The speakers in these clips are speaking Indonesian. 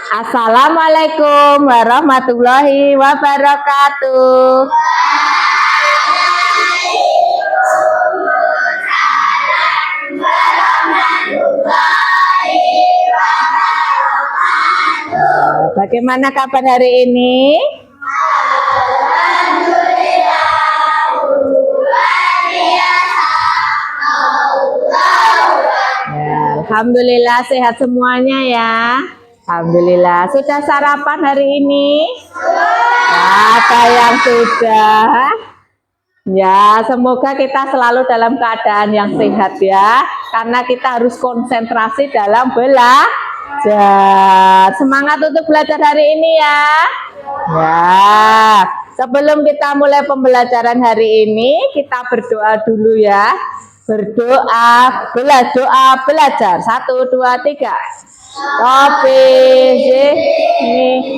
Assalamualaikum warahmatullahi wabarakatuh. Bagaimana kabar hari ini? Alhamdulillah sehat semuanya ya. Alhamdulillah. Sudah sarapan hari ini? Ada yang sudah. Ya, semoga kita selalu dalam keadaan yang sehat ya. Karena kita harus konsentrasi dalam belajar. Semangat untuk belajar hari ini ya. Ya, sebelum kita mulai pembelajaran hari ini, kita berdoa dulu ya. Berdoa, belajar. 1, 2, 3. Rabbi zidni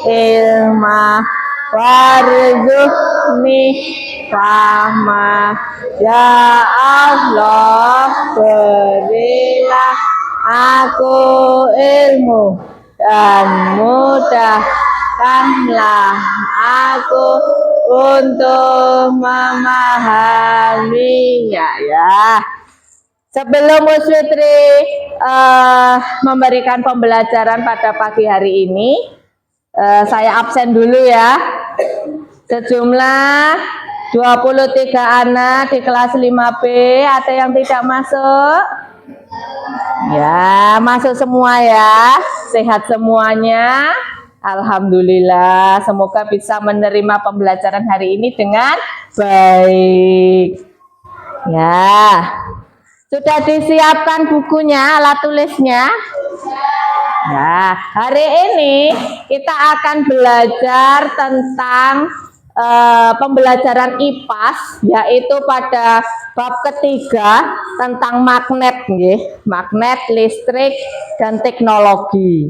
ilma warzuqni fahma. Ya Allah, berilah aku ilmu dan mudahkanlah aku untuk memahaminya ya. Sebelum Mus Fitri memberikan pembelajaran pada pagi hari ini, saya absen dulu ya. Sejumlah 23 anak di kelas 5B, ada yang tidak masuk? Ya, masuk semua ya. Sehat semuanya. Alhamdulillah, semoga bisa menerima pembelajaran hari ini dengan baik. Ya. Sudah disiapkan bukunya, alat tulisnya? Nah, hari ini kita akan belajar tentang pembelajaran IPAS, yaitu pada bab ketiga tentang magnet, magnet, listrik, dan teknologi.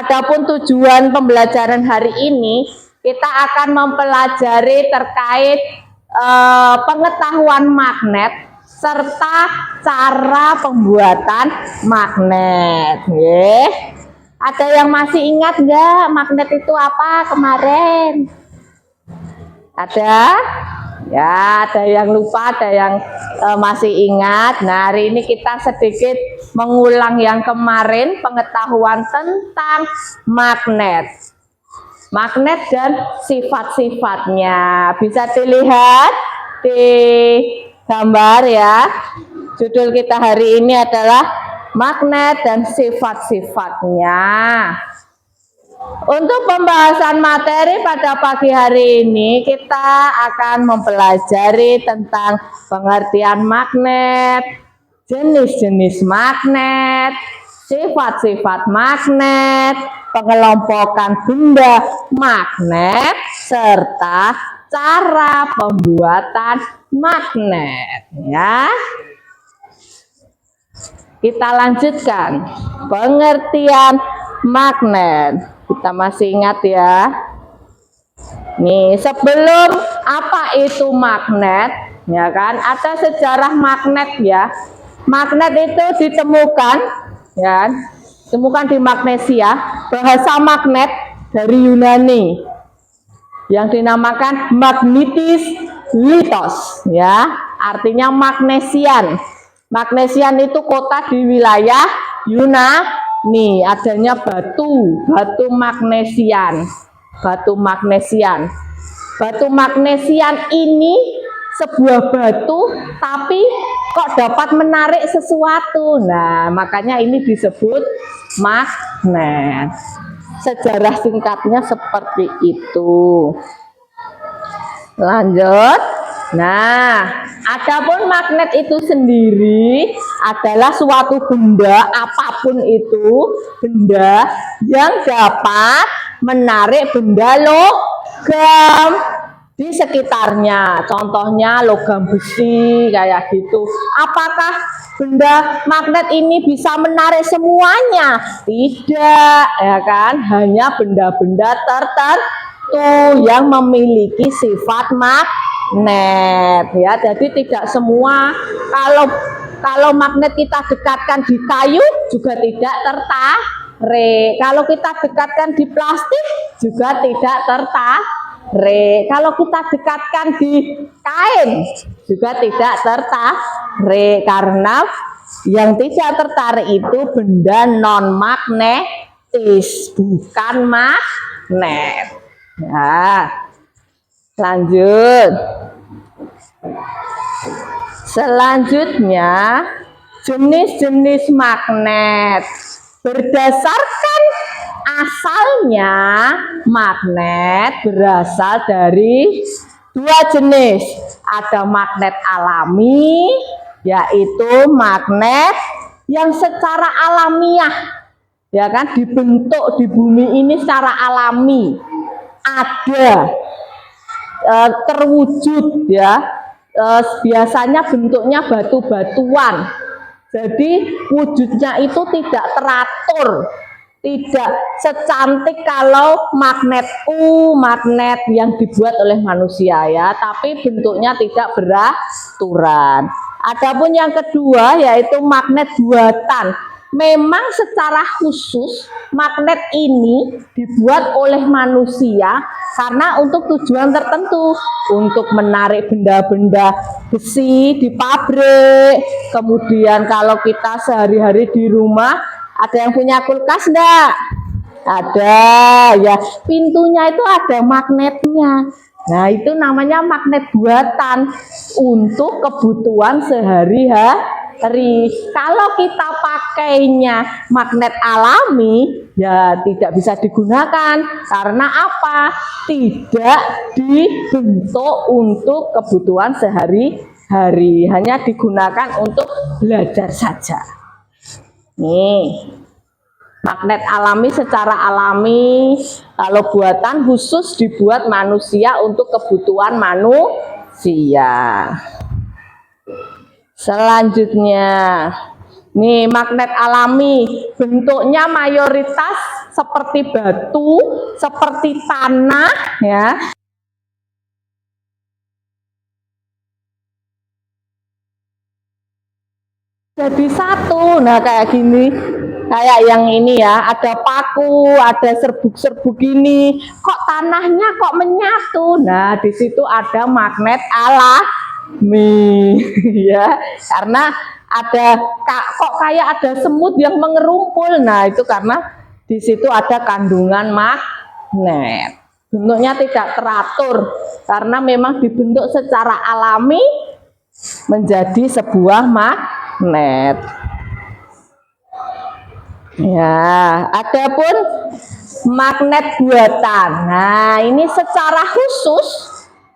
Adapun tujuan pembelajaran hari ini, kita akan mempelajari terkait pengetahuan magnet serta cara pembuatan magnet. Ada yang masih ingat nggak magnet itu apa kemarin? Ada? Ya, ada yang lupa, ada yang masih ingat. Nah, hari ini kita sedikit mengulang yang kemarin, pengetahuan tentang magnet. Magnet dan sifat-sifatnya. Bisa dilihat di gambar ya. Judul kita hari ini adalah magnet dan sifat-sifatnya. Untuk pembahasan materi pada pagi hari ini, kita akan mempelajari tentang pengertian magnet, jenis-jenis magnet, sifat-sifat magnet, pengelompokan benda magnet, serta cara pembuatan magnet ya. Kita lanjutkan pengertian magnet. Kita masih ingat ya. Nih, sebelum apa itu magnet, ya kan? Ada sejarah magnet ya. Magnet itu ditemukan ya, ditemukan di Magnesia, bahasa magnet dari Yunani yang dinamakan magnetis litos ya, artinya magnesian. Magnesian itu kota di wilayah Yunani, adanya batu magnesian. Batu magnesian ini sebuah batu tapi kok dapat menarik sesuatu. Nah, makanya ini disebut magnet. Sejarah singkatnya seperti itu. Lanjut. Nah, adapun magnet itu sendiri adalah suatu benda, apapun itu, benda yang dapat menarik benda logam di sekitarnya. Contohnya logam besi kayak gitu. Apakah benda magnet ini bisa menarik semuanya? Tidak, ya kan? Hanya benda-benda tertentu yang memiliki sifat magnet ya. Jadi tidak semua, kalau magnet kita dekatkan di kayu juga tidak tertarik. Kalau kita dekatkan di plastik juga tidak tertarik. Kalau kita dekatkan di kain juga tidak tertarik, karena yang tidak tertarik itu benda non magnetis, bukan magnet. Ya, lanjut. Selanjutnya, jenis-jenis magnet. Berdasarkan asalnya, magnet berasal dari dua jenis. Ada magnet alami, yaitu magnet yang secara alamiah, ya kan, dibentuk di bumi ini secara alami. Ada terwujud, ya. Biasanya bentuknya batu-batuan, jadi wujudnya itu tidak teratur, tidak secantik kalau magnet magnet yang dibuat oleh manusia, ya, tapi bentuknya tidak beraturan. Adapun yang kedua yaitu magnet buatan. Memang secara khusus magnet ini dibuat oleh manusia karena untuk tujuan tertentu, untuk menarik benda-benda besi di pabrik. Kemudian kalau kita sehari-hari di rumah, ada yang punya kulkas enggak? Ada, ya, pintunya itu ada magnetnya. Nah, itu namanya magnet buatan untuk kebutuhan sehari-hari. Kalau kita pakainya magnet alami, ya tidak bisa digunakan. Karena apa? Tidak dibentuk untuk kebutuhan sehari-hari, hanya digunakan untuk belajar saja. Nih, magnet alami secara alami, kalau buatan khusus dibuat manusia untuk kebutuhan manusia. Selanjutnya, nih magnet alami, bentuknya mayoritas seperti batu, seperti tanah, ya. Jadi satu, nah kayak gini, kayak yang ini ya, ada paku, ada serbuk-serbuk ini, kok tanahnya kok menyatu. Nah, di situ ada magnet alami, ya, karena ada kok kayak ada semut yang mengerumpul. Nah, itu karena di situ ada kandungan magnet. Bentuknya tidak teratur karena memang dibentuk secara alami menjadi sebuah magnet. Ya, adapun magnet buatan. Nah, ini secara khusus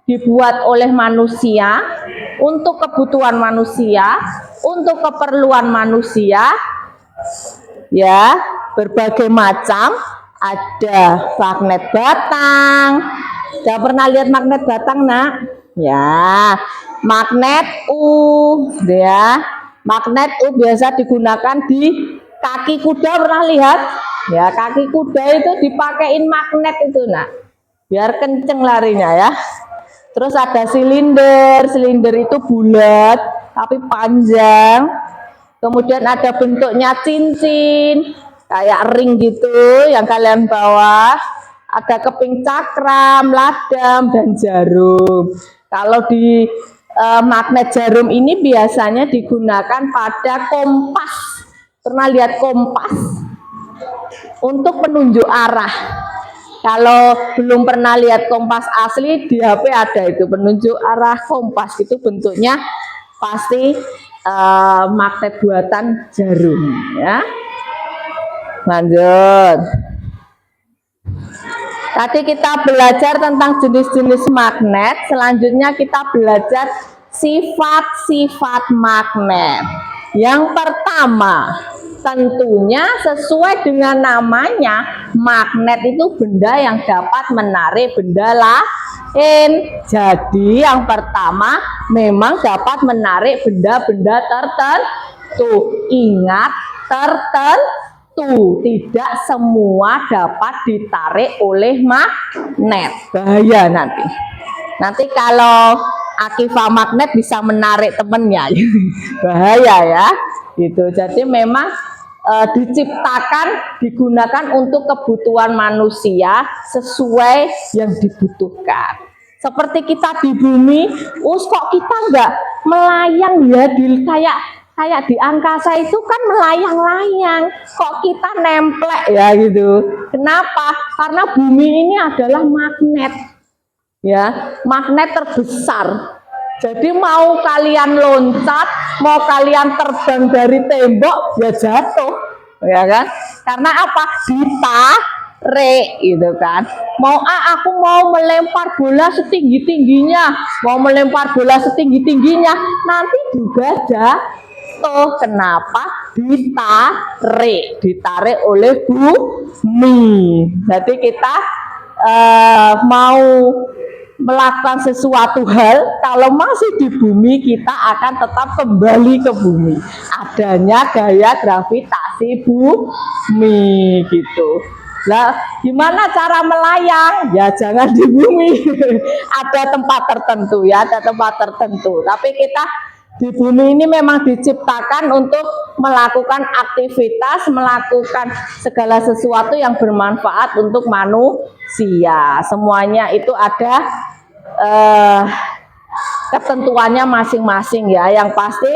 dibuat oleh manusia untuk kebutuhan manusia, untuk keperluan manusia. Ya, berbagai macam. Ada magnet batang. Sudah pernah lihat magnet batang, Nak? Ya, magnet ya. Magnet biasa digunakan di kaki kuda, pernah lihat? Ya, kaki kuda itu dipakein magnet itu, Nak. Biar kenceng larinya, ya. Terus ada silinder. Silinder itu bulat tapi panjang. Kemudian ada bentuknya cincin, kayak ring gitu yang kalian bawa. Ada keping cakram, ladam, dan jarum. Kalau di magnet jarum ini biasanya digunakan pada kompas. Pernah lihat kompas? Untuk penunjuk arah. Kalau belum pernah lihat kompas asli, di HP ada itu penunjuk arah kompas. Itu bentuknya pasti magnet buatan jarum, ya. Lanjut. Tadi kita belajar tentang jenis-jenis magnet. Selanjutnya kita belajar sifat-sifat magnet. Yang pertama, tentunya sesuai dengan namanya, magnet itu benda yang dapat menarik benda lain. Jadi yang pertama memang dapat menarik benda-benda tertentu. Ingat, tertentu. Tidak semua dapat ditarik oleh magnet. Bahaya nanti. Nanti kalau akifah magnet bisa menarik temennya. Bahaya, ya. Gitu. Jadi memang diciptakan, digunakan untuk kebutuhan manusia sesuai yang dibutuhkan. Seperti kita di bumi, kok kita nggak melayang ya kayak di angkasa itu kan melayang-layang, kok kita nemplek ya gitu. Kenapa? Karena bumi ini adalah magnet, ya, magnet terbesar. Jadi mau kalian loncat, mau kalian terbang dari tembok, ya jatuh, ya kan? Karena apa? Ditarik, gitu kan? Aku mau melempar bola setinggi-tingginya, mau melempar bola setinggi-tingginya, nanti juga jatuh. Kenapa? Ditarik oleh bumi. Jadi kita mau melakukan sesuatu hal, kalau masih di bumi kita akan tetap kembali ke bumi. Adanya gaya gravitasi bumi gitu. Lah, gimana cara melayang? Ya jangan di bumi. Ada tempat tertentu ya, ada tempat tertentu. Tapi kita di bumi ini memang diciptakan untuk melakukan aktivitas, melakukan segala sesuatu yang bermanfaat untuk manusia. Semuanya itu ada ketentuannya masing-masing ya. Yang pasti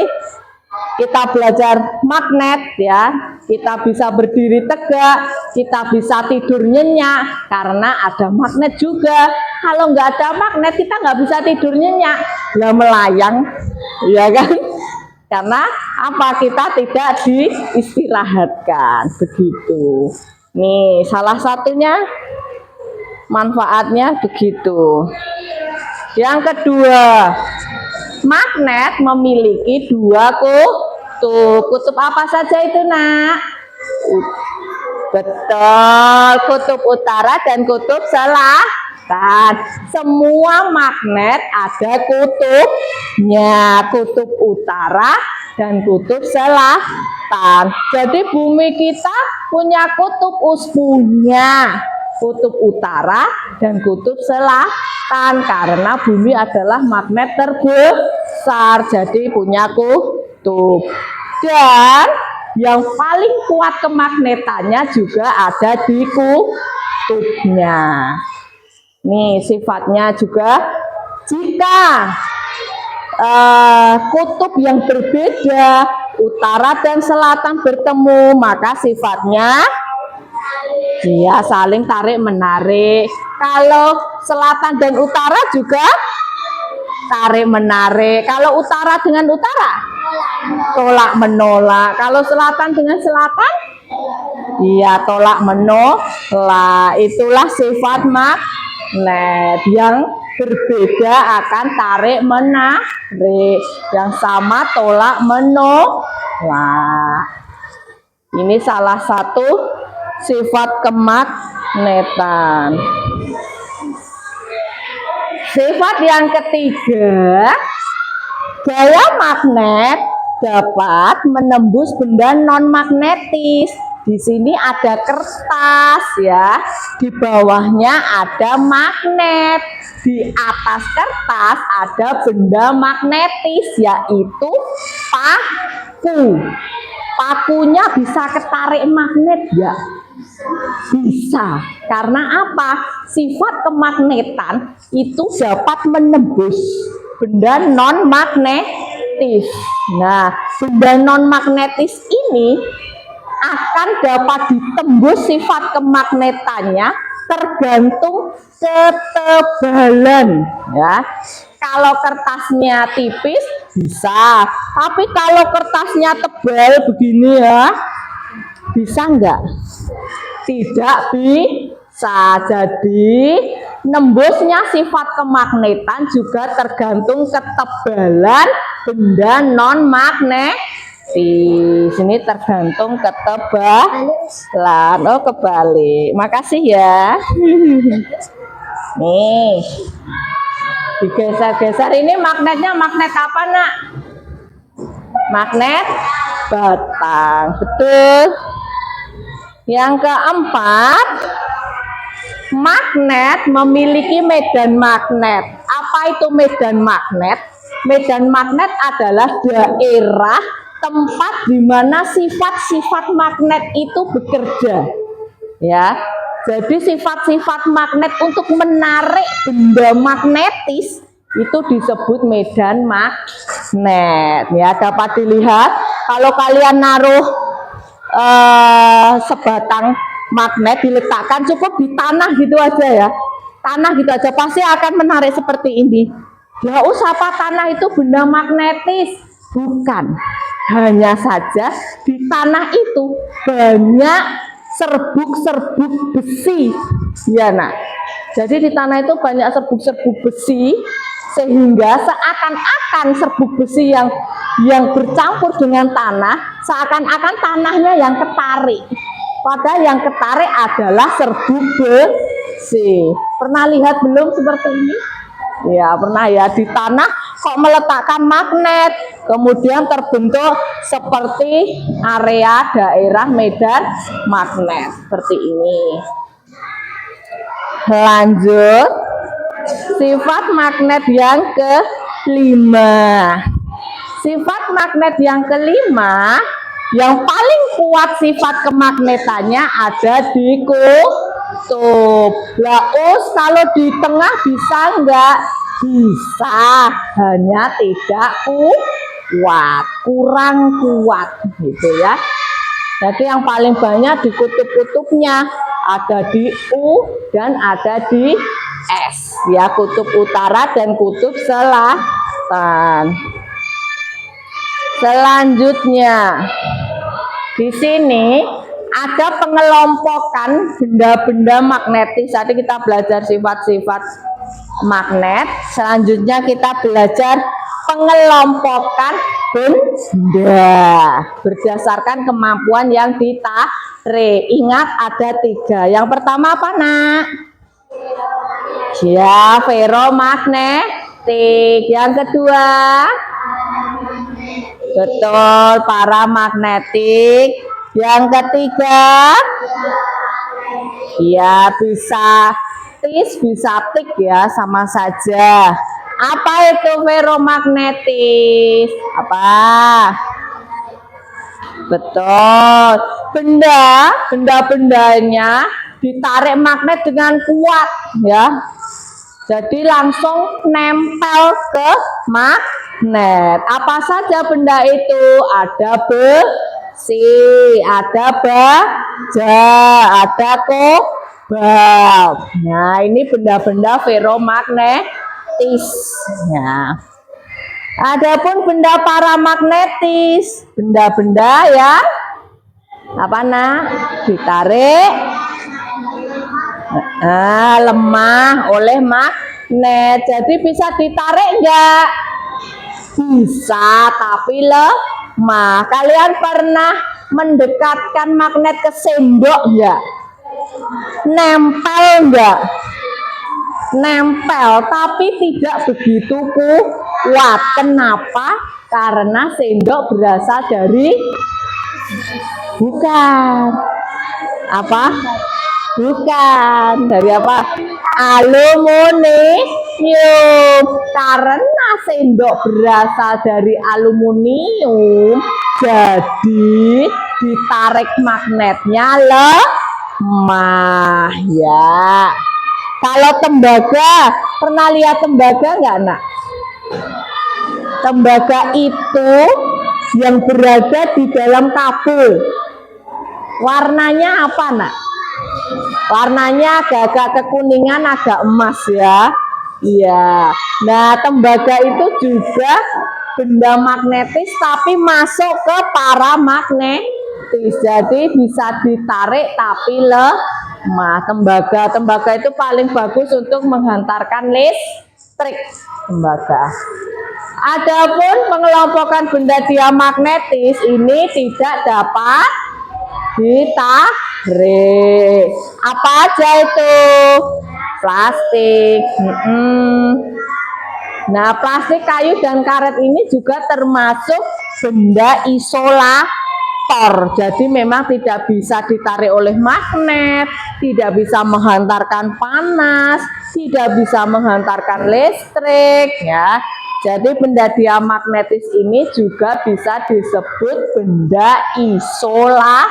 kita belajar magnet ya, kita bisa berdiri tegak, kita bisa tidur nyenyak karena ada magnet juga. Kalau nggak ada magnet kita nggak bisa tidur nyenyak, lah melayang, ya kan? Karena apa? Kita tidak diistirahatkan begitu. Nih salah satunya manfaatnya begitu. Yang kedua, magnet memiliki dua kutub. Kutub apa saja itu, Nak? Betul, kutub utara dan kutub selatan. Semua magnet ada kutubnya, kutub utara dan kutub selatan. Jadi bumi kita punya kutub punya kutub utara dan kutub selatan karena bumi adalah magnet terbesar, jadi punya kutub. Dan yang paling kuat kemagnetannya juga ada di kutubnya. Nih sifatnya juga, jika kutub yang berbeda utara dan selatan bertemu, maka sifatnya dia saling tarik menarik. Kalau selatan dan utara juga tarik menarik. Kalau utara dengan utara tolak menolak. Kalau selatan dengan selatan iya tolak menolak. Itulah sifat magnet. Yang berbeda akan tarik menarik, yang sama tolak menolak. Ini salah satu sifat kemagnetan. Sifat yang ketiga, gaya magnet dapat menembus benda non magnetis. Di sini ada kertas ya, di bawahnya ada magnet, di atas kertas ada benda magnetis yaitu paku. Pakunya bisa ketarik magnet ya? Bisa. Karena apa? Sifat kemagnetan itu dapat menembus benda non magnetis. Nah, benda non magnetis ini akan dapat ditembus sifat kemagnetannya tergantung ketebalan ya. Kalau kertasnya tipis bisa, tapi kalau kertasnya tebal begini ya, bisa enggak? Tidak bisa. Jadi nembusnya sifat kemagnetan juga tergantung ketebalan benda non magnetis. Sini tergantung ketebalan. Oh kebalik. Makasih ya. Nih digeser-geser. Ini magnetnya magnet apa, Nak? Magnet batang. Betul. Yang keempat, magnet memiliki medan magnet. Apa itu medan magnet? Medan magnet adalah daerah tempat di mana sifat-sifat magnet itu bekerja. Ya. Jadi sifat-sifat magnet untuk menarik benda magnetis itu disebut medan magnet. Ya, dapat dilihat kalau kalian naruh sebatang magnet diletakkan cukup di tanah gitu aja ya. Tanah gitu aja pasti akan menarik seperti ini. Ya usah apa tanah itu benda magnetis? Bukan. Hanya saja di tanah itu banyak serbuk-serbuk besi. Ya, Nak. Jadi di tanah itu banyak serbuk-serbuk besi sehingga seakan-akan serbuk besi yang bercampur dengan tanah, seakan-akan tanahnya yang ketarik. Padahal yang ketarik adalah serbuk besi. Pernah lihat belum seperti ini? Ya, pernah ya, di tanah kok meletakkan magnet, kemudian terbentuk seperti area daerah medan magnet seperti ini. Lanjut, sifat magnet yang kelima. Sifat magnet yang kelima, yang paling kuat sifat kemagnetannya ada di kutub. Kalau di tengah bisa enggak? Bisa, hanya tidak kuat, kurang kuat gitu ya. Jadi yang paling banyak di kutub-kutubnya, ada di U dan ada di S ya, kutub utara dan kutub selatan. Selanjutnya di sini ada pengelompokan benda-benda magnetis. Tadi kita belajar sifat-sifat magnet. Selanjutnya kita belajar pengelompokan benda berdasarkan kemampuan yang ditarik. Ingat ada 3. Yang pertama apa, Nak? Ya, ferromagnetik. Yang kedua, betul, paramagnetik. Yang ketiga, ya bisa tis, bisa tik ya, sama saja. Apa itu ferromagnetis? Apa? Betul, benda-bendanya ditarik magnet dengan kuat ya. Jadi langsung nempel ke magnet. Apa saja benda itu? Ada besi, ada baja, ada kobalt. Nah, ini benda-benda ferromagnetis. Ya. Adapun benda paramagnetis, benda-benda yang apa, Nak? Ditarik lemah oleh magnet. Jadi bisa ditarik enggak? Bisa, tapi lemah. Kalian pernah mendekatkan magnet ke sendok enggak? Nempel enggak? Nempel, tapi tidak begitu kuat. Kenapa? Karena sendok berasal dari bukan apa? Bukan dari apa? Aluminium. Karena sendok berasal dari aluminium, jadi ditarik magnetnya lemah ya. Kalau tembaga, pernah lihat tembaga nggak, Nak? Tembaga itu yang berada di dalam kabel. Warnanya apa, Nak? Warnanya agak kekuningan, agak emas ya. Iya. Nah, tembaga itu juga benda magnetis tapi masuk ke paramagnetis. Jadi bisa ditarik tapi lemah. Tembaga itu paling bagus untuk menghantarkan listrik. Tembaga. Adapun pengelompokan benda diamagnetis ini tidak dapat ditarik. Apa aja itu? Plastik. Nah, plastik, kayu, dan karet ini juga termasuk benda isolator. Jadi memang tidak bisa ditarik oleh magnet, tidak bisa menghantarkan panas, tidak bisa menghantarkan listrik ya. Jadi benda diamagnetis ini juga bisa disebut benda isolator.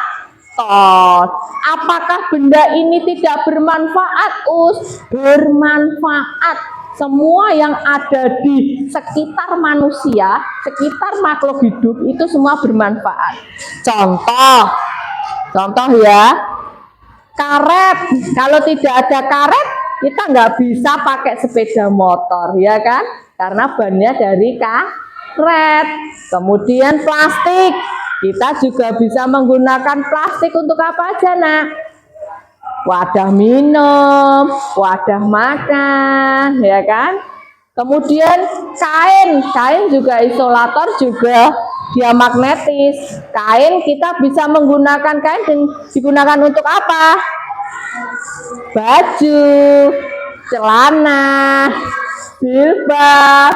Apakah benda ini tidak bermanfaat, Us? Bermanfaat. Semua yang ada di sekitar manusia, sekitar makhluk hidup itu semua bermanfaat. Contoh ya, karet. Kalau tidak ada karet, kita nggak bisa pakai sepeda motor, ya kan? Karena bannya dari karet. Kemudian plastik, kita juga bisa menggunakan plastik untuk apa aja, Nak? Wadah minum, wadah makan, ya kan? Kemudian kain juga isolator, juga diamagnetis. Kain kita bisa menggunakan kain dan digunakan untuk apa? Baju, celana, jilbab.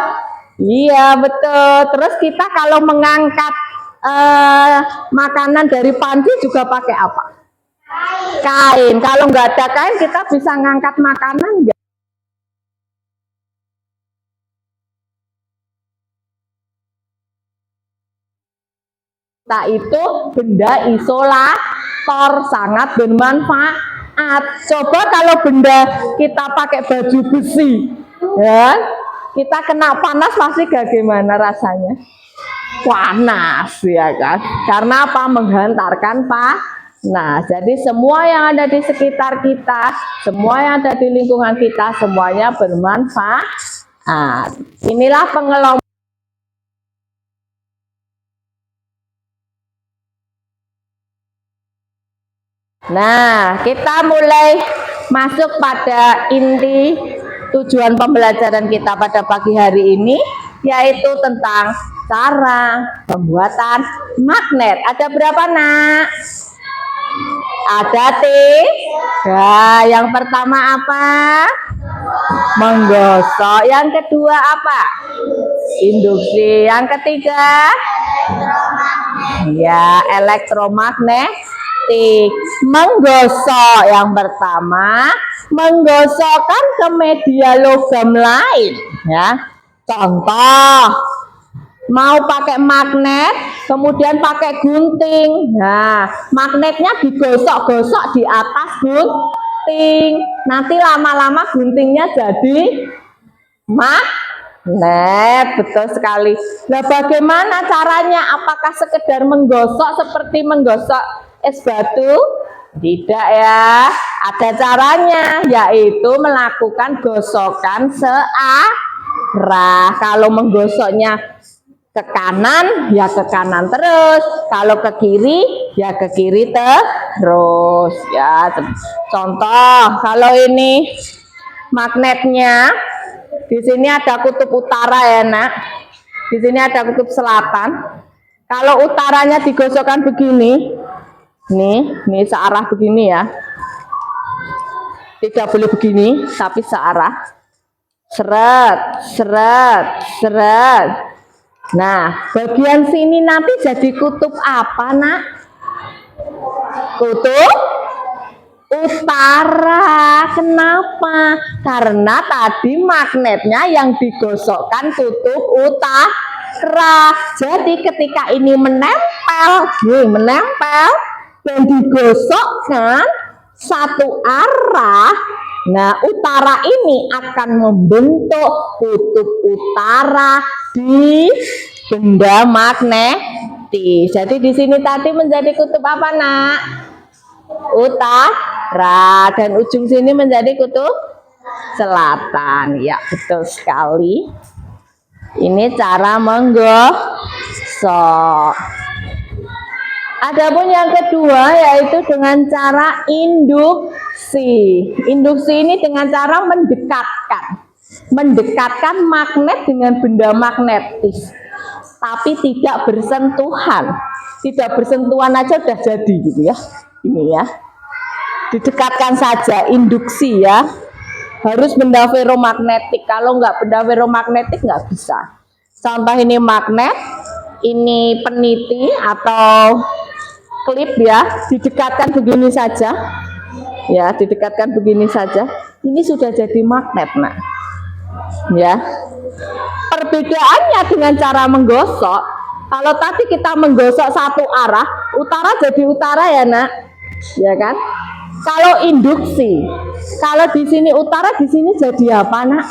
Iya betul. Terus kita kalau mengangkat makanan dari panci juga pakai apa? Kain. Kalau nggak ada kain kita bisa ngangkat makanan nggak? Nah, itu benda isolator, sangat bermanfaat. Coba kalau benda kita pakai baju besi, ya, kita kena panas pasti bagaimana rasanya? Panas, ya kan? Karena apa? Menghantarkan Nah, jadi semua yang ada di sekitar kita, semua yang ada di lingkungan kita, semuanya bermanfaat. Inilah pengelolaan. Nah, kita mulai masuk pada inti tujuan pembelajaran kita pada pagi hari ini, yaitu tentang cara pembuatan magnet. Ada berapa, Nak? Ada tiga. Yang pertama apa? Menggosok. Yang kedua apa? Induksi. Yang ketiga? Ya, elektromagnetik. Menggosok. Yang pertama, menggosokkan ke media logam lain. Ya, contoh. Mau pakai magnet, kemudian pakai gunting. Nah, magnetnya digosok-gosok di atas gunting. Nanti lama-lama guntingnya jadi magnet. Betul sekali. Nah, bagaimana caranya? Apakah sekedar menggosok seperti menggosok es batu? Tidak ya. Ada caranya, yaitu melakukan gosokan searah. Kalau menggosoknya ke kanan, ya ke kanan terus. Kalau ke kiri, ya ke kiri terus. Ya, contoh, kalau ini magnetnya, di sini ada kutub utara ya, Nak. Di sini ada kutub selatan. Kalau utaranya digosokkan begini, nih searah begini ya. Tidak boleh begini, tapi searah. Seret, seret, seret. Nah, bagian sini nanti jadi kutub apa, Nak? Kutub utara. Kenapa? Karena tadi magnetnya yang digosokkan kutub utara. Jadi ketika ini menempel dan digosokkan satu arah, nah utara ini akan membentuk kutub utara di benda magnetis. Jadi di sini tadi menjadi kutub apa, Nak? Utara, dan ujung sini menjadi kutub selatan. Ya, betul sekali. Ini cara menggosok. Adapun yang kedua yaitu dengan cara induksi. Induksi ini dengan cara mendekatkan magnet dengan benda magnetis, tapi tidak bersentuhan. Tidak bersentuhan aja udah jadi gitu ya. Ini ya, didekatkan saja, induksi ya. Harus benda ferromagnetik. Kalau nggak benda ferromagnetik nggak bisa. Contoh ini magnet, ini peniti atau klip ya, didekatkan begini saja. Ya, didekatkan begini saja. Ini sudah jadi magnet, Nak. Ya. Perbedaannya dengan cara menggosok, kalau tadi kita menggosok satu arah, utara jadi utara ya nak, ya kan? Kalau induksi, kalau di sini utara, di sini jadi apa nak?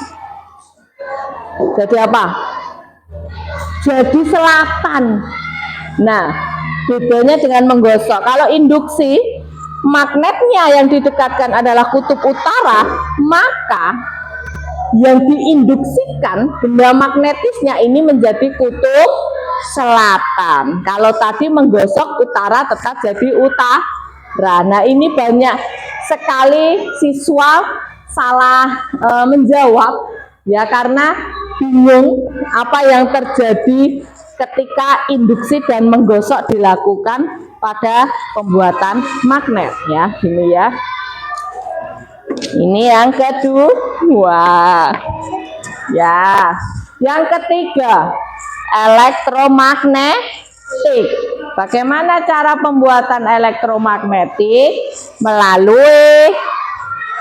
Jadi apa? Jadi selatan. Nah, bedanya dengan menggosok. Kalau induksi, magnetnya yang didekatkan adalah kutub utara, maka yang diinduksikan benda magnetisnya ini menjadi kutub selatan. Kalau tadi menggosok utara tetap jadi utara. Nah, ini banyak sekali siswa salah menjawab ya, karena bingung apa yang terjadi ketika induksi dan menggosok dilakukan pada pembuatan magnet ya. Gini ya. Ini yang kedua. Ya. Yang ketiga, elektromagnetik. Bagaimana cara pembuatan elektromagnetik? Melalui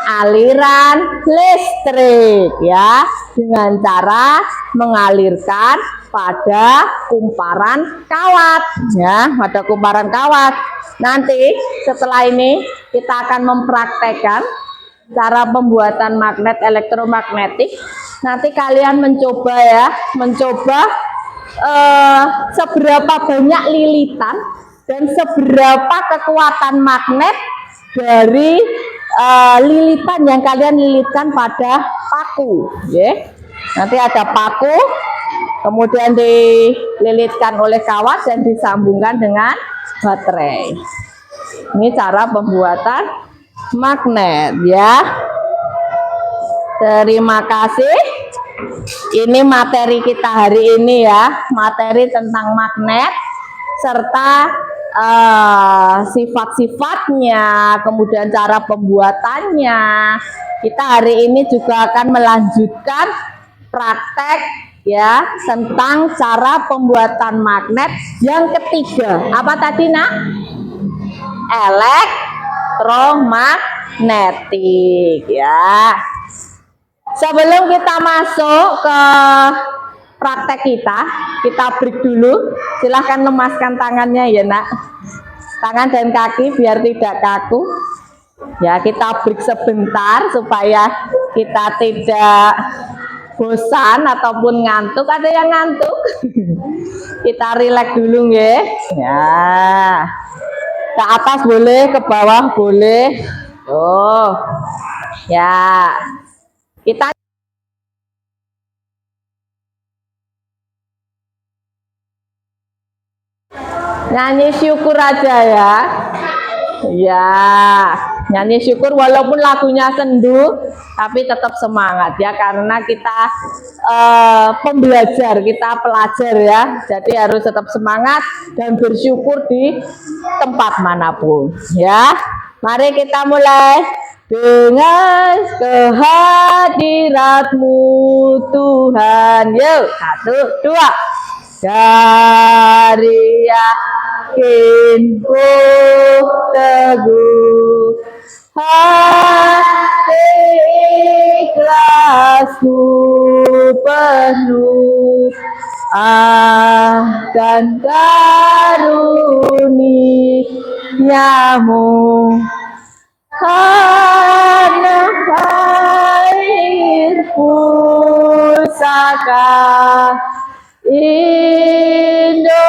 aliran listrik ya, dengan cara mengalirkan pada kumparan kawat ya, pada kumparan kawat. Nanti setelah ini kita akan mempraktekkan cara pembuatan magnet elektromagnetik. Nanti kalian mencoba ya, seberapa banyak lilitan dan seberapa kekuatan magnet dari lilitan yang kalian lilitkan pada paku ya. Nanti ada paku, kemudian dililitkan oleh kawat dan disambungkan dengan baterai. Ini cara pembuatan magnet ya. Terima kasih. Ini materi kita hari ini ya, materi tentang magnet serta sifat-sifatnya, kemudian cara pembuatannya. Kita hari ini juga akan melanjutkan praktek ya tentang cara pembuatan magnet yang ketiga. Apa tadi nak? Elektromagnetik ya. Sebelum kita masuk ke praktek kita break dulu. Silahkan lemaskan tangannya ya nak, tangan dan kaki biar tidak kaku ya. Kita break sebentar supaya kita tidak bosan ataupun ngantuk. Ada yang ngantuk? Kita rileks dulu ya. Ke atas boleh, ke bawah boleh. Oh ya, kita nyanyi syukur aja ya. Ya, nyanyi syukur walaupun lagunya sendu, tapi tetap semangat ya, karena kita pembelajar, kita pelajar ya. Jadi harus tetap semangat dan bersyukur di tempat manapun ya. Mari kita mulai dengan kehadirat-Mu Tuhan. Yuk, 1, 2. Dari yakinku teguh, hati ikhlasku penuh akan karuniamu, karena air pusaka Indonesia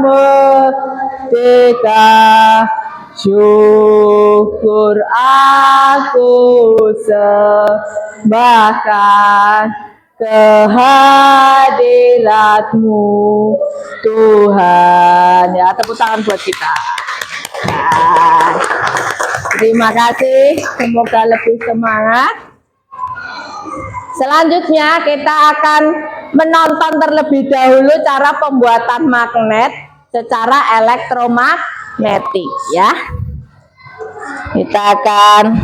merdeka, syukur aku sembahkan kehadirat-Mu Tuhan ya. Tepuk tangan buat kita. Terima kasih, semoga lebih semangat. Selanjutnya kita akan menonton terlebih dahulu cara pembuatan magnet secara elektromagnetik ya. Kita akan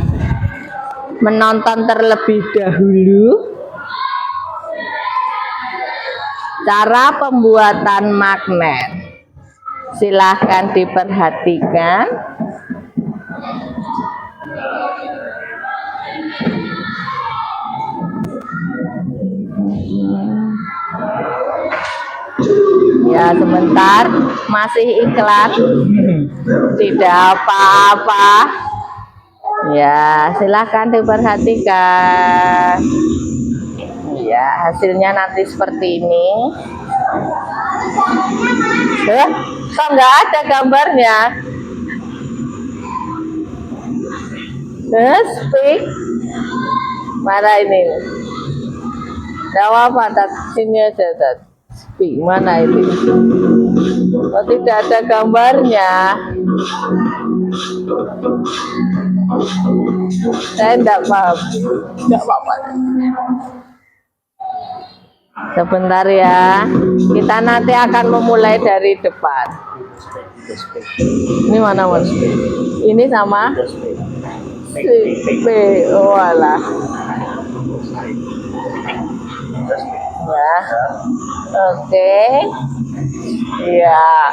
menonton terlebih dahulu cara pembuatan magnet. Silahkan diperhatikan. sebentar, masih iklan. Tidak apa-apa. Ya, silakan diperhatikan. Ya, hasilnya nanti seperti ini. Kok nggak ada gambarnya? Speak. Mana ini? Tidak apa, tak sini aja, tak. Speak, mana ini? Oh, tidak ada gambarnya. Saya tidak paham. Tidak apa-apa. Sebentar ya. Kita nanti akan memulai dari depan. Ini mana Mas? Ini sama? B. Oh alah. Ya. Oke. Ya.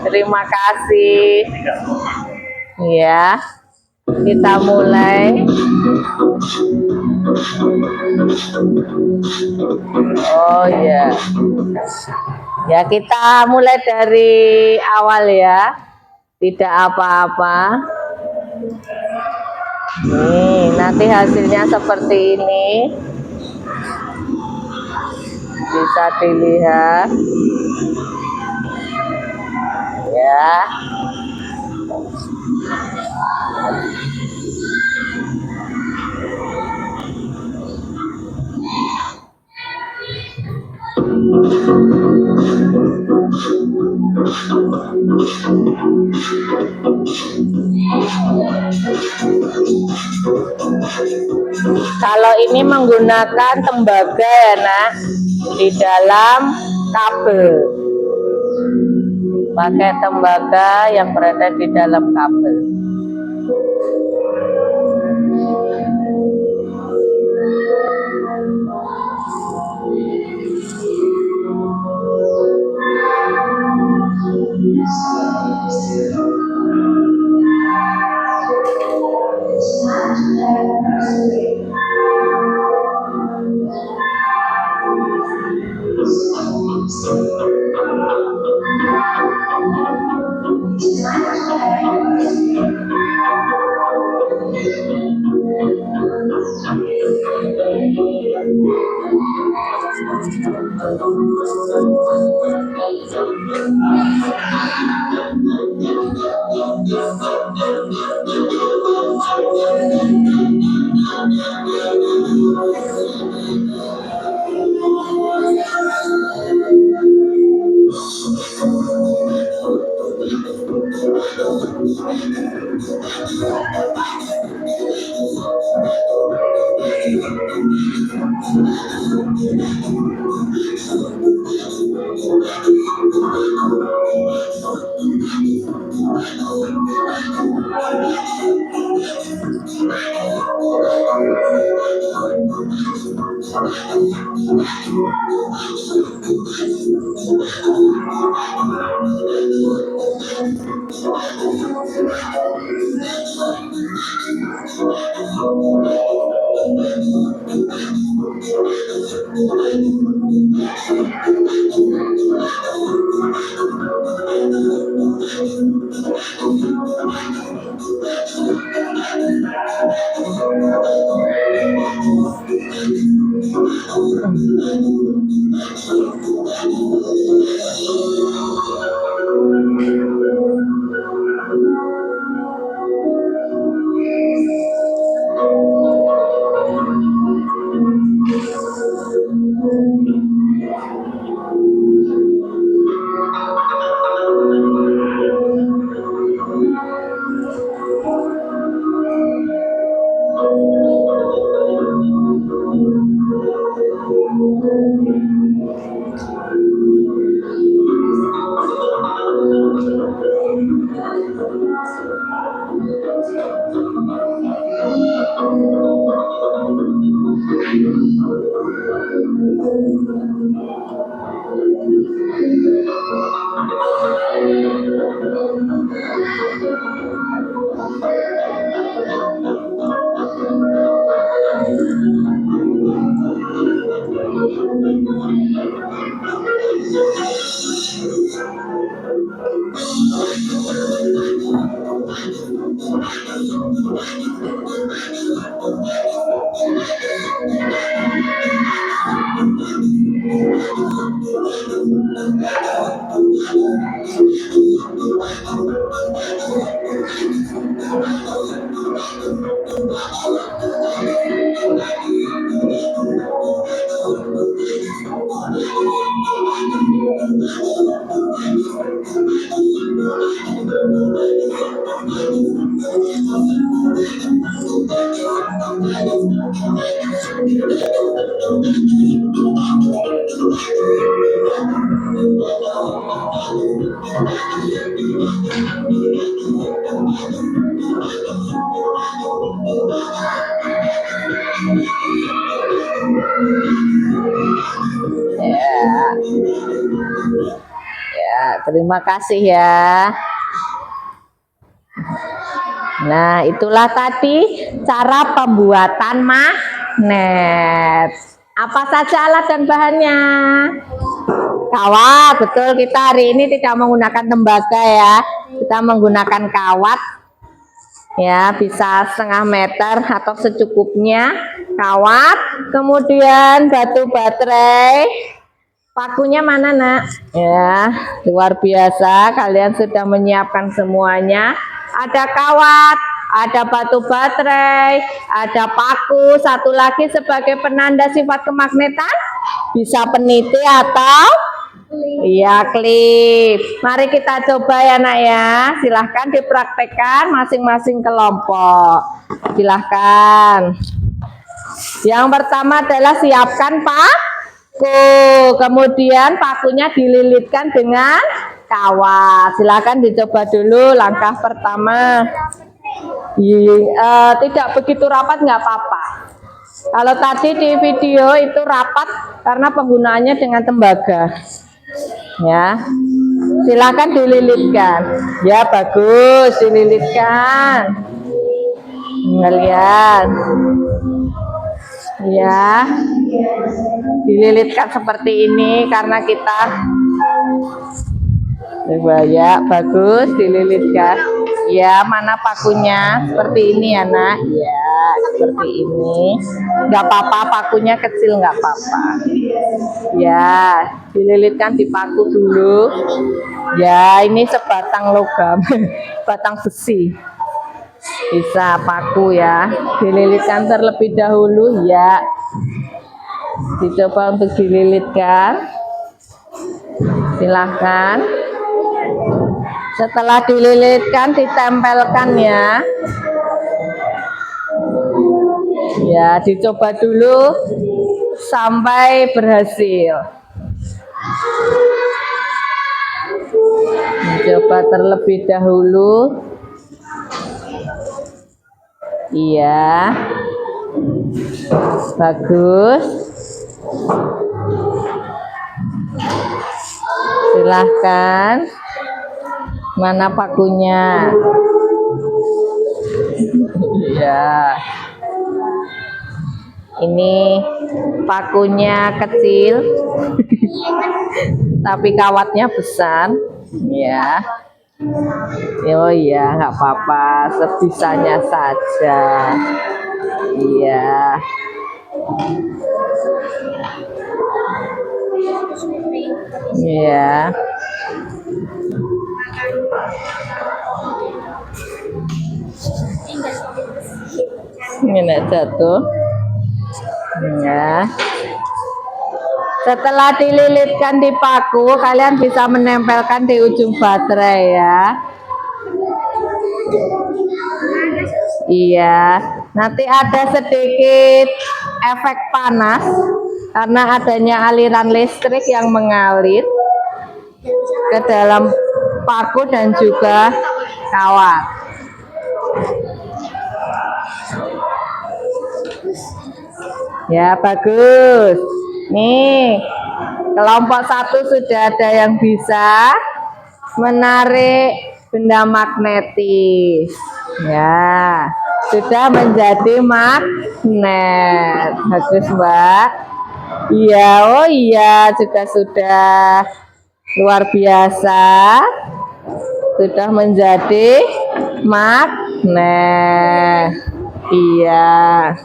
Terima kasih. Ya. Kita mulai. Oh ya. Ya, kita mulai dari awal ya. Tidak apa-apa. Nih, nanti hasilnya seperti ini. Bisa dilihat. Ya. Kalau ini menggunakan tembaga ya nak, di dalam kabel, pakai tembaga yang berada di dalam kabel. Ya, terima kasih ya. Nah, itulah tadi cara pembuatan magnet. Apa saja alat dan bahannya? Kawat, betul, kita hari ini tidak menggunakan tembaga ya. Kita menggunakan kawat. Ya, bisa 1/2 meter atau secukupnya. Kawat, kemudian batu baterai. Pakunya mana, Nak? Ya, luar biasa, kalian sudah menyiapkan semuanya. Ada kawat, ada batu baterai, ada paku, satu lagi sebagai penanda sifat kemagnetan, bisa peniti atau klip. Mari kita coba ya, Nak ya. Silahkan dipraktekkan masing-masing kelompok. Silahkan. Yang pertama adalah siapkan paku, kemudian pakunya dililitkan dengan kawat. Silakan dicoba dulu langkah pertama. Tidak begitu rapat nggak apa-apa. Kalau tadi di video itu rapat karena penggunaannya dengan tembaga. Ya, silakan dililitkan. Ya, bagus, dililitkan. Lihat. Ya, dililitkan seperti ini karena kita coba ya, bagus, dililitkan. Ya, mana pakunya? Seperti ini ya, Nak. Ya, seperti ini. Nggak apa-apa, pakunya kecil nggak apa-apa. Ya, dililitkan di paku dulu. Ya, ini sebatang logam, batang besi. Bisa paku ya, dililitkan terlebih dahulu ya. Dicoba untuk dililitkan. Silahkan. Setelah dililitkan, ditempelkan ya. Ya, dicoba dulu sampai berhasil. Coba terlebih dahulu. Iya, bagus. Silahkan. Mana pakunya? Ya, ini pakunya kecil, tapi kawatnya besar. Ya. Oh iya, nggak apa-apa, sebisanya saja. Iya. Iya. Ini jatuh. Ya. Setelah dililitkan di paku, kalian bisa menempelkan di ujung baterai ya. Iya, nanti ada sedikit efek panas karena adanya aliran listrik yang mengalir ke dalam paku dan juga kawat. Ya, bagus. Nih, kelompok 1 sudah ada yang bisa menarik benda magnetis. Ya, sudah menjadi magnet. Bagus, Mbak. Iya, oh iya, juga sudah luar biasa. Sudah menjadi magnet. Iya.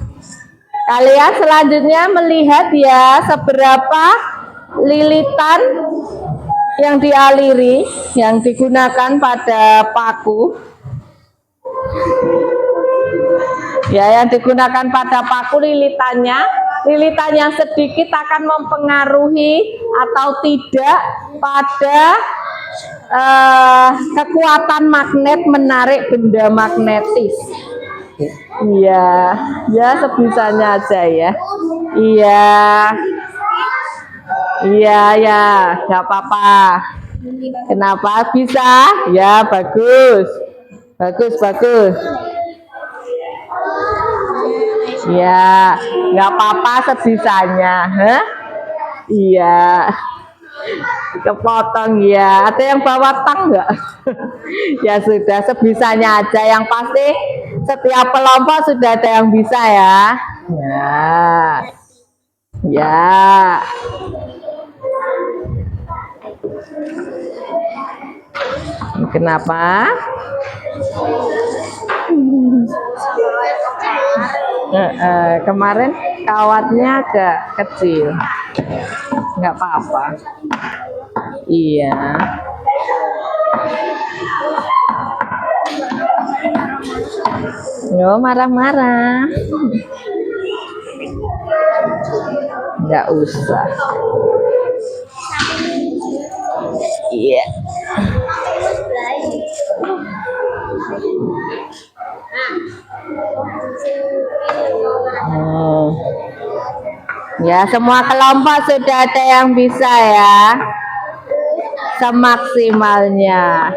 Kalian selanjutnya melihat ya seberapa lilitan yang dialiri, yang digunakan pada paku. Ya, yang digunakan pada paku lilitan yang sedikit akan mempengaruhi atau tidak pada kekuatan magnet menarik benda magnetis. Iya, ya sebisanya aja ya. Iya, iya ya, nggak apa-apa. Kenapa bisa? Ya bagus, bagus. Ya, nggak apa-apa sebisanya. Hah? Iya. Kepotong ya. Ada yang bawa tang nggak? Ya sudah, sebisanya aja. Yang pasti setiap kelompok sudah ada yang bisa ya. Ya. Kenapa? Kemarin kawatnya agak kecil, nggak apa-apa. Iya. Yo marah-marah. Nggak usah. Iya. Ya, semua kelompok sudah ada yang bisa ya. Semaksimalnya.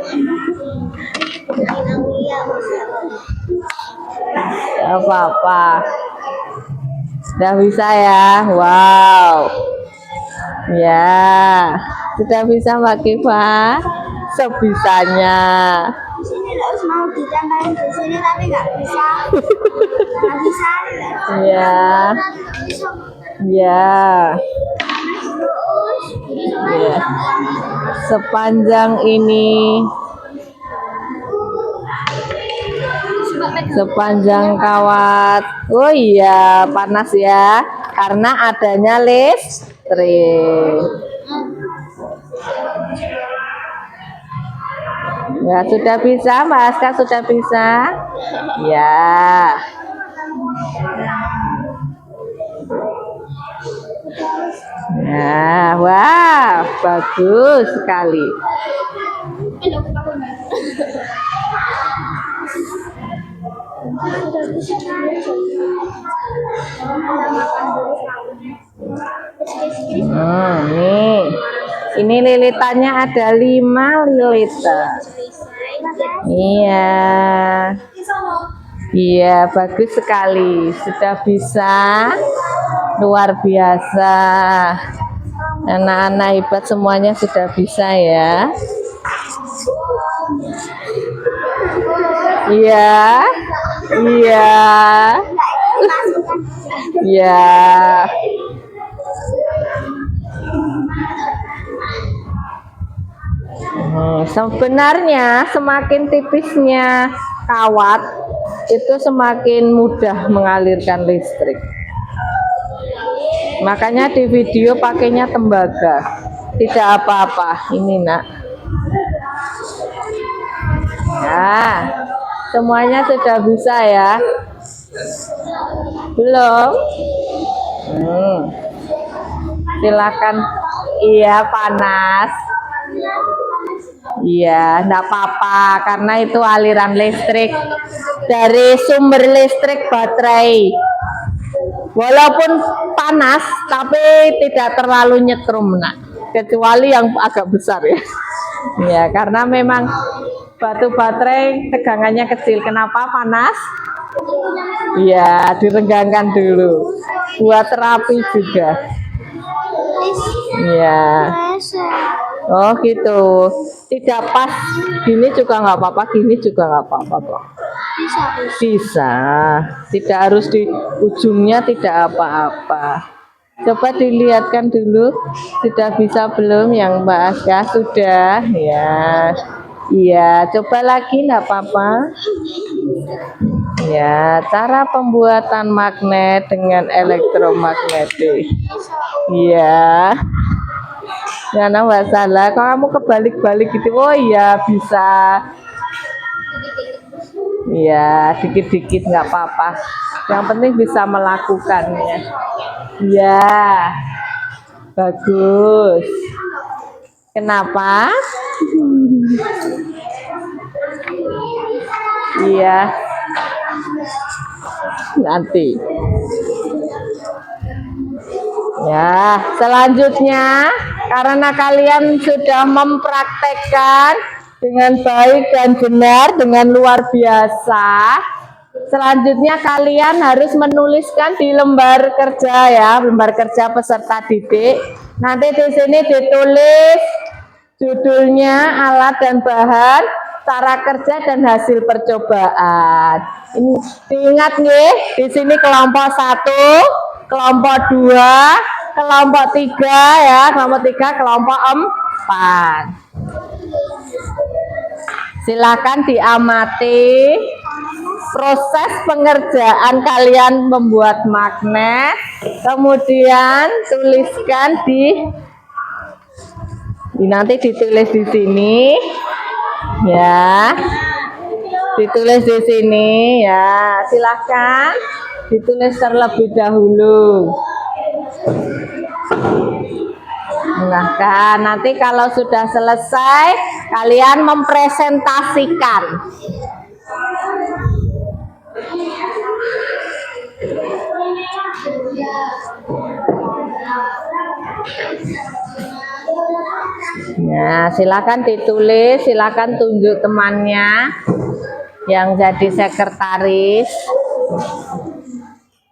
Apa-apa. Sudah bisa ya. Wow. Ya, sudah bisa Mbak Kiva. Sebisanya. Sini harus mau ditambahin di sini tapi nggak bisa. Nggak bisa. Ya. Ya. Ya. Sepanjang ini, sepanjang kawat. Oh iya, panas ya, karena adanya listrik. Ya, sudah bisa, Mbak Aska sudah bisa. Ya. Nah, wah, bagus sekali. Ini lilitannya ada 5 lilitan. Iya. Iya, bagus sekali. Sudah bisa. Luar biasa. Anak-anak hebat semuanya sudah bisa ya. Iya. Iya. Iya. Sebenarnya semakin tipisnya kawat itu semakin mudah mengalirkan listrik. Makanya di video pakainya tembaga. Tidak apa-apa. Ini nak. Nah, semuanya sudah bisa ya. Belum? Silakan. Iya, panas. Iya, enggak apa-apa karena itu aliran listrik dari sumber listrik baterai. Walaupun panas tapi tidak terlalu nyetrum, nak. Kecuali yang agak besar ya. Ya, karena memang batu baterai tegangannya kecil. Kenapa panas? Iya, direnggangkan dulu. Buat terapi juga. Iya. Oh gitu. Tidak pas. Gini juga nggak apa-apa. Gini juga nggak apa-apa kok. Bisa. Tidak harus di ujungnya tidak apa-apa. Coba dilihatkan dulu. Sudah bisa belum yang Mbak Aska? Sudah. Ya. Iya, coba lagi enggak apa-apa. Ya, cara pembuatan magnet dengan elektromagnetik. Iya. Karena masalah, kalau kamu kebalik-balik gitu, oh iya bisa. Iya, dikit-dikit nggak apa-apa. Yang penting bisa melakukannya. Iya, bagus. Kenapa? Iya, nanti. Ya, selanjutnya karena kalian sudah mempraktekkan dengan baik dan benar dengan luar biasa. Selanjutnya kalian harus menuliskan di lembar kerja ya, lembar kerja peserta didik. Nanti di sini ditulis judulnya, alat dan bahan, cara kerja dan hasil percobaan. Ini diingat nih, di sini kelompok 1, kelompok 2, kelompok 3 ya, kelompok 3, kelompok 4. Silakan diamati proses pengerjaan kalian membuat magnet, kemudian tuliskan nanti ditulis di sini ya, ditulis di sini ya, silakan ditulis terlebih dahulu. Nah, nanti kalau sudah selesai kalian mempresentasikan. Nah, silakan ditulis, silakan tunjuk temannya yang jadi sekretaris.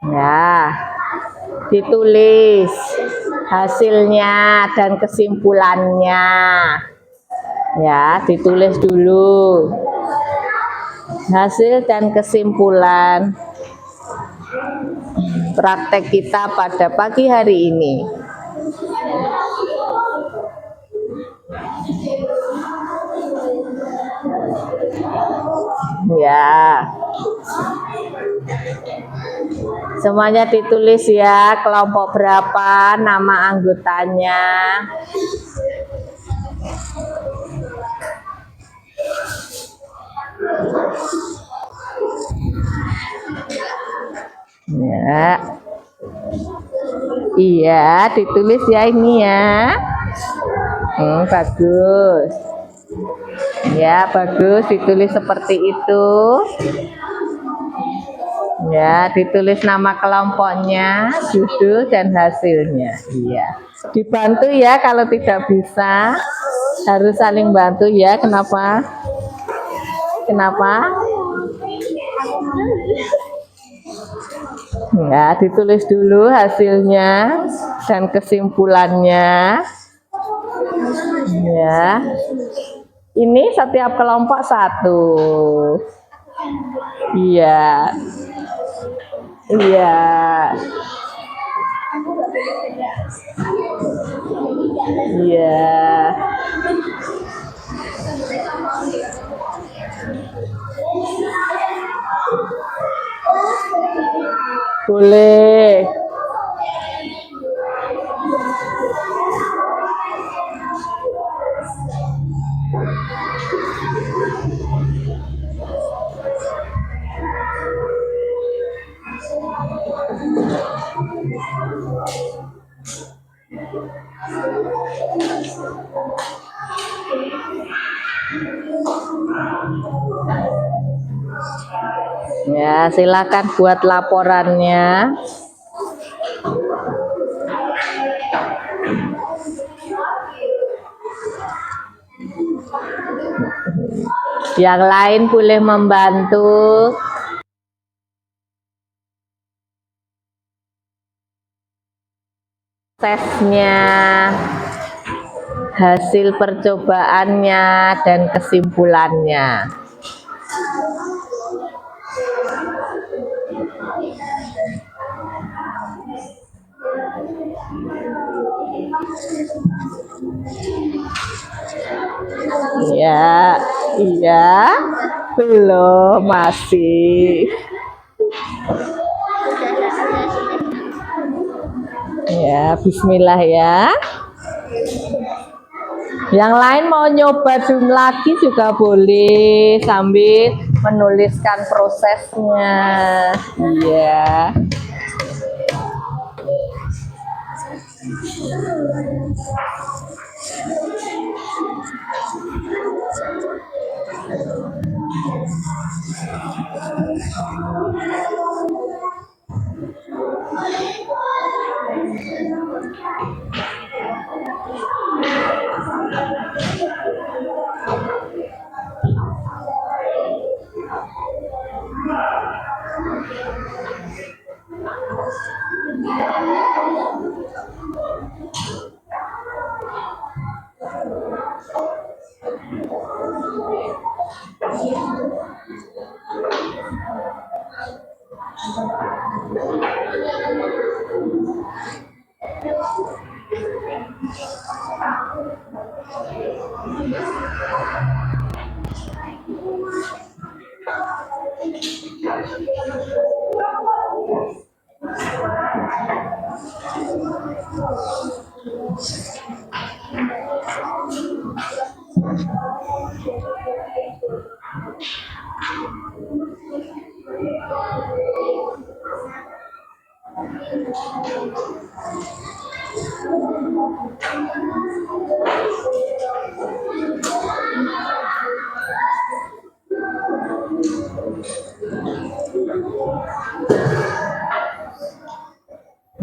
Ya, ditulis hasilnya dan kesimpulannya. Ya, ditulis dulu hasil dan kesimpulan praktek kita pada pagi hari ini. Ya, semuanya ditulis ya, kelompok berapa, nama anggotanya. Ya, iya, ditulis ya ini ya. Bagus. Ya, bagus, ditulis seperti itu. Ya, ditulis nama kelompoknya, judul dan hasilnya. Iya. Dibantu ya kalau tidak bisa. Harus saling bantu ya. Kenapa? Kenapa? Ya, ditulis dulu hasilnya dan kesimpulannya. Ya. Ini setiap kelompok 1. Iya. Iya. Iya. Boleh. Ya, silakan buat laporannya. Yang lain boleh membantu. Tesnya, hasil percobaannya, dan kesimpulannya. Ya. Iya, belum, masih. Ya, bismillah ya. Yang lain mau nyoba zoom lagi juga boleh sambil menuliskan prosesnya. Iya.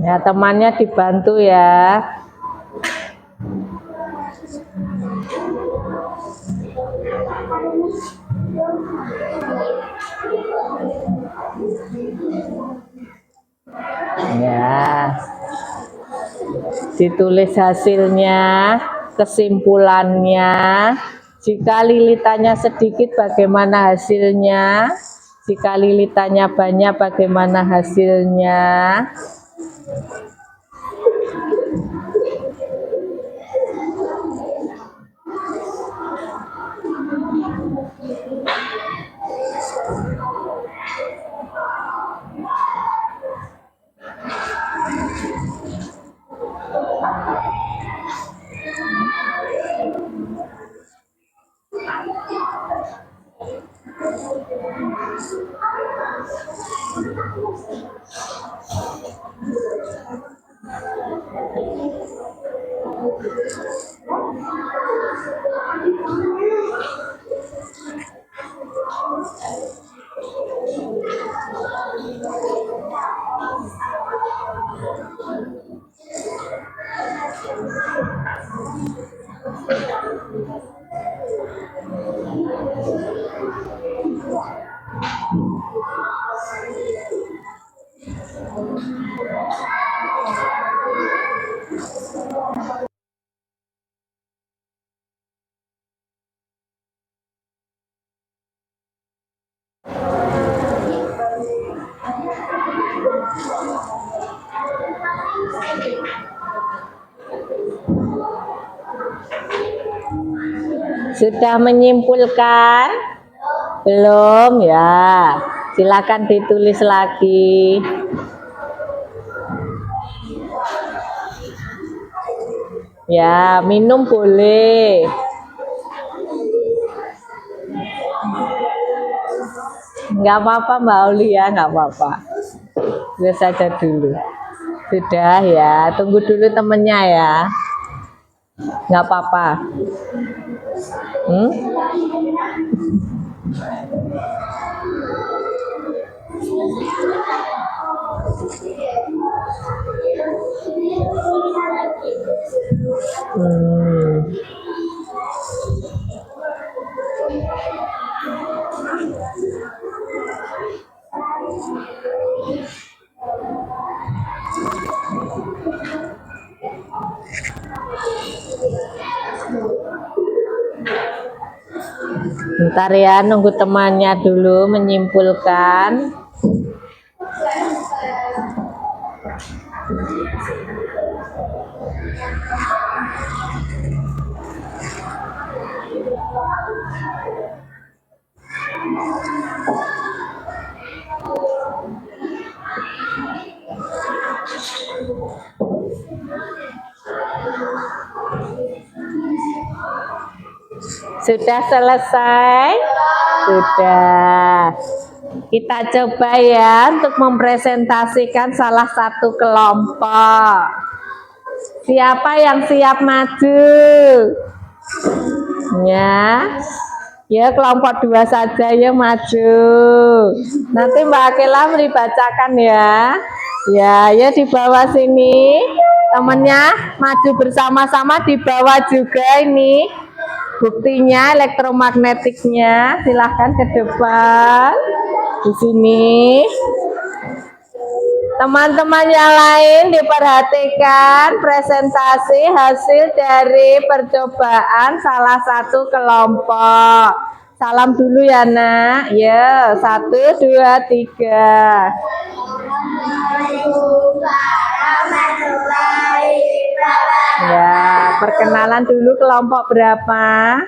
Ya, temannya dibantu ya. Ya. Ditulis hasilnya, kesimpulannya. Jika lilitannya sedikit bagaimana hasilnya? Jika lilitannya banyak bagaimana hasilnya? Sudah menyimpulkan? Belum ya. Silakan ditulis lagi. Ya, minum boleh. Enggak apa-apa Mbak Aulia, enggak apa-apa. Lihat saja dulu. Sudah ya, tunggu dulu temennya ya. Enggak apa-apa. Bentar ya, nunggu temannya dulu menyimpulkan. Sudah selesai? Sudah. Kita coba ya untuk mempresentasikan salah satu kelompok. Siapa yang siap maju? Ya kelompok 2 saja ya maju. Nanti Mbak Akela dibacakan ya. Ya di bawah sini. Temennya maju bersama-sama di bawah juga ini. Buktinya elektromagnetiknya. Silahkan ke depan. Di sini. Teman-teman yang lain diperhatikan presentasi hasil dari percobaan salah satu kelompok. Salam dulu ya nak. Ya, 1, 2, 3. Ya, perkenalan dulu kelompok berapa?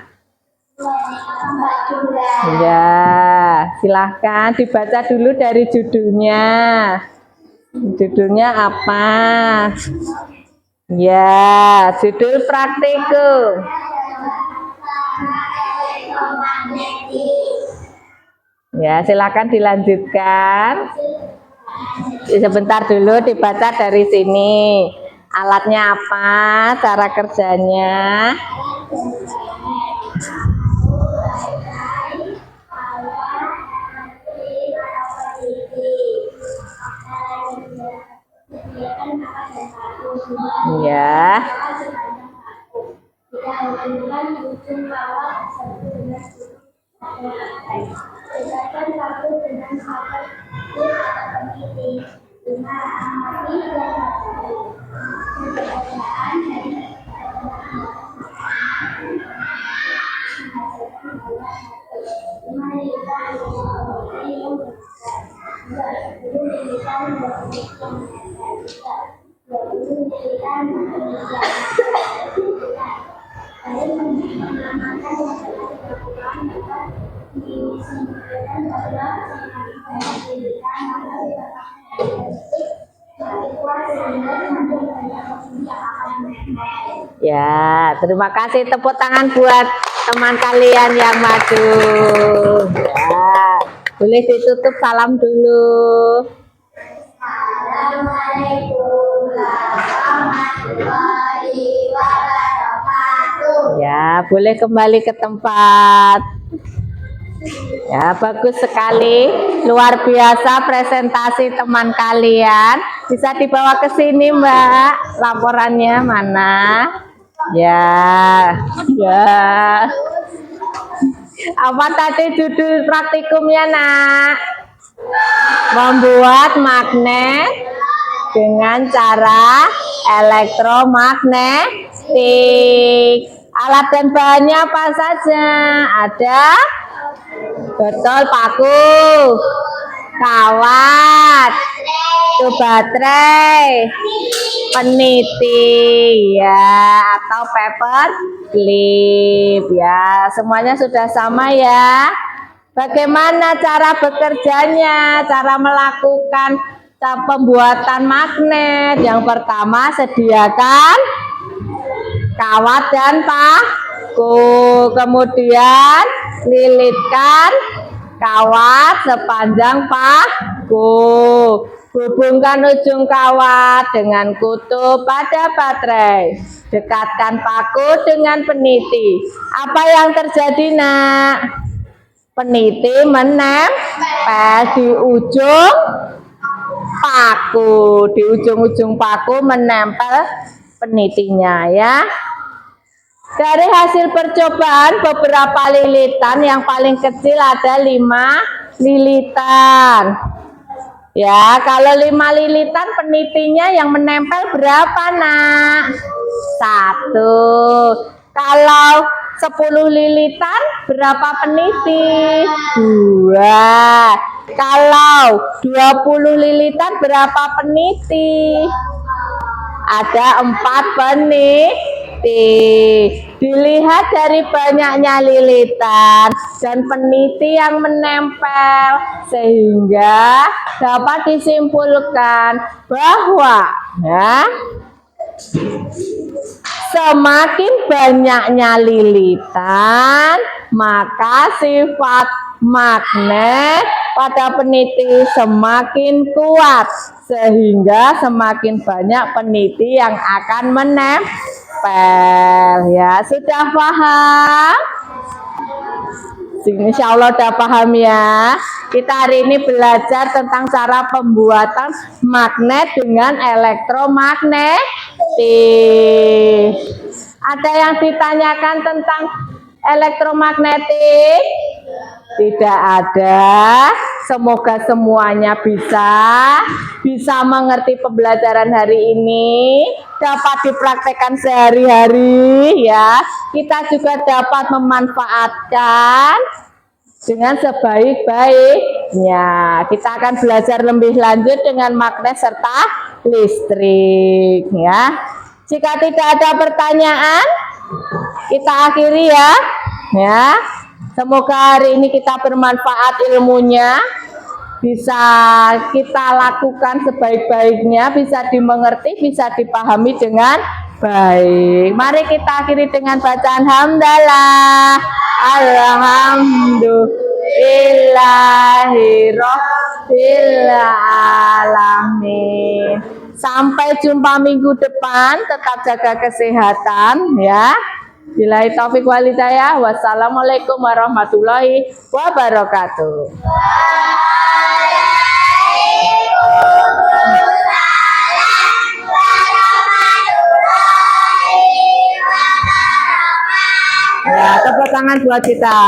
Ya, silahkan dibaca dulu dari judulnya. Judulnya apa? Ya, judul praktikum. Ya, silakan dilanjutkan. Sebentar dulu dibaca dari sini. Alatnya apa? Cara kerjanya? Ya. Ya, terima kasih, tepuk tangan buat teman kalian yang maju. Ya, boleh ditutup salam dulu. Assalamualaikum warahmatullahi wabarakatuh. Ya, boleh kembali ke tempat. Ya, bagus sekali. Luar biasa presentasi teman kalian. Bisa dibawa ke sini, Mbak. Laporannya mana? Ya. Apa tadi judul praktikumnya, nak? Membuat magnet dengan cara elektromagnetik. Alat dan bahannya apa saja? Ada botol paku, kawat, baterai, peniti ya, atau paper clip ya. Semuanya sudah sama ya. Bagaimana cara bekerjanya, cara melakukan pembuatan magnet? Yang pertama, sediakan kawat dan paku, kemudian lilitkan kawat sepanjang paku, hubungkan ujung kawat dengan kutub pada baterai, dekatkan paku dengan peniti. Apa yang terjadi, nak? Peniti menempel di ujung paku, di ujung-ujung paku menempel penitinya ya. Dari hasil percobaan beberapa lilitan, yang paling kecil ada 5 lilitan. Ya, kalau 5 lilitan penitinya yang menempel berapa, nak? 1. Kalau 10 lilitan berapa peniti? 2. Kalau 20 lilitan berapa peniti? Ada 4 peniti. Dilihat dari banyaknya lilitan dan peniti yang menempel, sehingga dapat disimpulkan bahwa ya, Semakin banyaknya lilitan, maka sifat magnet pada peniti semakin kuat, sehingga semakin banyak peniti yang akan menempel. Ya, sudah paham? Insya Allah udah paham ya. Kita hari ini belajar tentang cara pembuatan magnet dengan elektromagnetik. Ada yang ditanyakan tentang elektromagnetik? Tidak ada. Semoga semuanya bisa mengerti pembelajaran hari ini, dapat dipraktekkan sehari-hari ya. Kita juga dapat memanfaatkan dengan sebaik-baiknya. Kita akan belajar lebih lanjut dengan magnet serta listrik ya. Jika tidak ada pertanyaan, kita akhiri ya. Ya. Semoga hari ini kita bermanfaat ilmunya, bisa kita lakukan sebaik-baiknya, bisa dimengerti, bisa dipahami dengan baik. Mari kita akhiri dengan bacaan hamdalah. Alhamdulillahirabbil alamin. Sampai jumpa minggu depan, tetap jaga kesehatan ya. Billahi taufik wal hidayah. Wassalamualaikum warahmatullahi wabarakatuh. Ya, tepuk tangan buat kita.